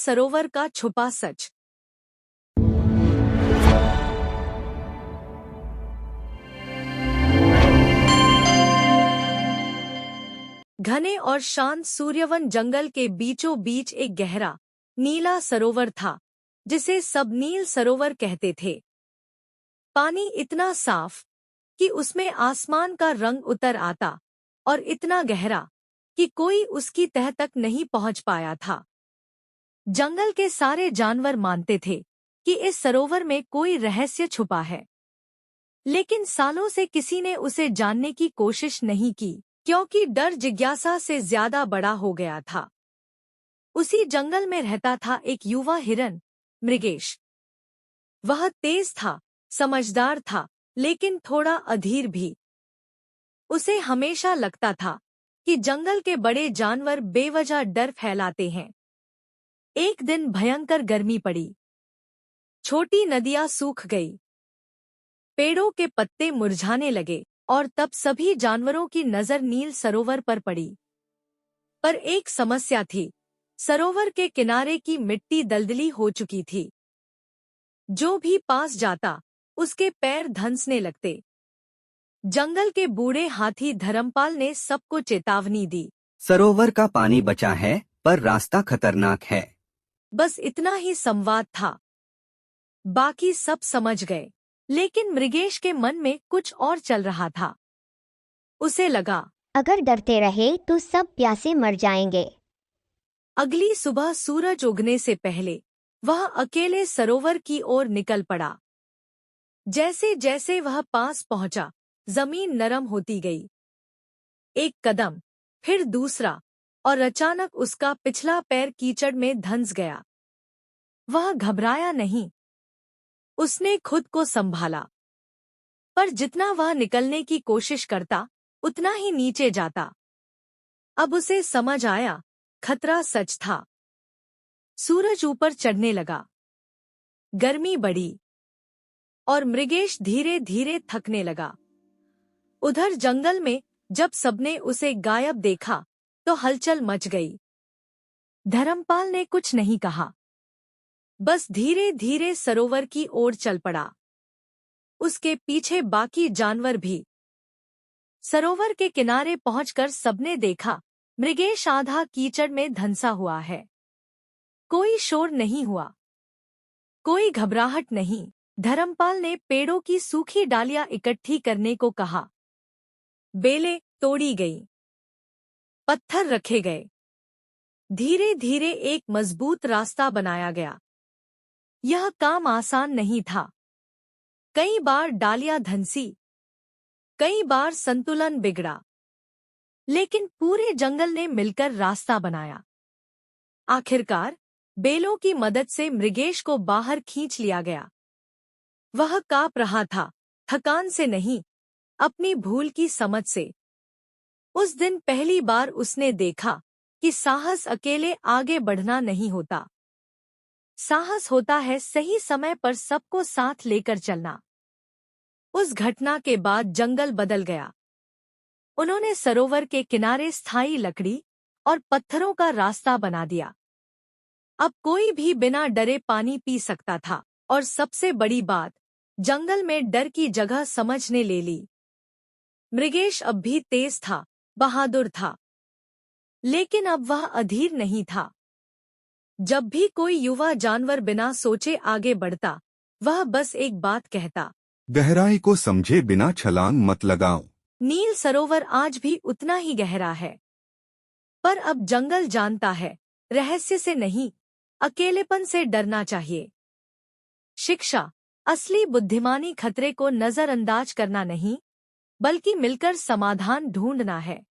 सरोवर का छुपा सच। घने और शांत सूर्यवन जंगल के बीचों बीच एक गहरा नीला सरोवर था, जिसे सब नील सरोवर कहते थे। पानी इतना साफ कि उसमें आसमान का रंग उतर आता, और इतना गहरा कि कोई उसकी तह तक नहीं पहुंच पाया था। जंगल के सारे जानवर मानते थे कि इस सरोवर में कोई रहस्य छुपा है, लेकिन सालों से किसी ने उसे जानने की कोशिश नहीं की, क्योंकि डर जिज्ञासा से ज्यादा बड़ा हो गया था। उसी जंगल में रहता था एक युवा हिरन, मृगेश। वह तेज था, समझदार था, लेकिन थोड़ा अधीर भी। उसे हमेशा लगता था कि जंगल के बड़े जानवर बेवजह डर फैलाते हैं। एक दिन भयंकर गर्मी पड़ी। छोटी नदियां सूख गई, पेड़ों के पत्ते मुरझाने लगे, और तब सभी जानवरों की नजर नील सरोवर पर पड़ी। पर एक समस्या थी, सरोवर के किनारे की मिट्टी दलदली हो चुकी थी। जो भी पास जाता, उसके पैर धंसने लगते। जंगल के बूढ़े हाथी धर्मपाल ने सबको चेतावनी दी। सरोवर का पानी बचा है, पर रास्ता खतरनाक है। बस इतना ही संवाद था। बाकी सब समझ गए, लेकिन मृगेश के मन में कुछ और चल रहा था। उसे लगा, अगर डरते रहे तो सब प्यासे मर जाएंगे। अगली सुबह सूरज उगने से पहले वह अकेले सरोवर की ओर निकल पड़ा। जैसे जैसे वह पास पहुंचा, जमीन नरम होती गई। एक कदम, फिर दूसरा, और अचानक उसका पिछला पैर कीचड़ में धंस गया। वह घबराया नहीं। उसने खुद को संभाला, पर जितना वह निकलने की कोशिश करता, उतना ही नीचे जाता। अब उसे समझ आया, खतरा सच था। सूरज ऊपर चढ़ने लगा, गर्मी बढ़ी, और मृगेश धीरे धीरे थकने लगा। उधर जंगल में जब सबने उसे गायब देखा, तो हलचल मच गई। धर्मपाल ने कुछ नहीं कहा, बस धीरे धीरे सरोवर की ओर चल पड़ा। उसके पीछे बाकी जानवर भी। सरोवर के किनारे पहुंचकर सबने देखा, मृगेश आधा कीचड़ में धंसा हुआ है। कोई शोर नहीं हुआ, कोई घबराहट नहीं। धर्मपाल ने पेड़ों की सूखी डालियां इकट्ठी करने को कहा। बेलें तोड़ी गई, पत्थर रखे गए। धीरे धीरे एक मजबूत रास्ता बनाया गया। यह काम आसान नहीं था। कई बार डालियां धंसी, कई बार संतुलन बिगड़ा, लेकिन पूरे जंगल ने मिलकर रास्ता बनाया। आखिरकार बेलों की मदद से मृगेश को बाहर खींच लिया गया। वह कांप रहा था, थकान से नहीं, अपनी भूल की समझ से। उस दिन पहली बार उसने देखा कि साहस अकेले आगे बढ़ना नहीं होता। साहस होता है सही समय पर सबको साथ लेकर चलना। उस घटना के बाद जंगल बदल गया। उन्होंने सरोवर के किनारे स्थायी लकड़ी और पत्थरों का रास्ता बना दिया। अब कोई भी बिना डरे पानी पी सकता था, और सबसे बड़ी बात, जंगल में डर की जगह समझ ने ले ली। मृगेश अब भी तेज था, बहादुर था, लेकिन अब वह अधीर नहीं था। जब भी कोई युवा जानवर बिना सोचे आगे बढ़ता, वह बस एक बात कहता, गहराई को समझे बिना छलांग मत लगाओ। नील सरोवर आज भी उतना ही गहरा है, पर अब जंगल जानता है, रहस्य से नहीं, अकेलेपन से डरना चाहिए। शिक्षा, असली बुद्धिमानी खतरे को नजरअंदाज करना नहीं, बल्कि मिलकर समाधान ढूंढना है।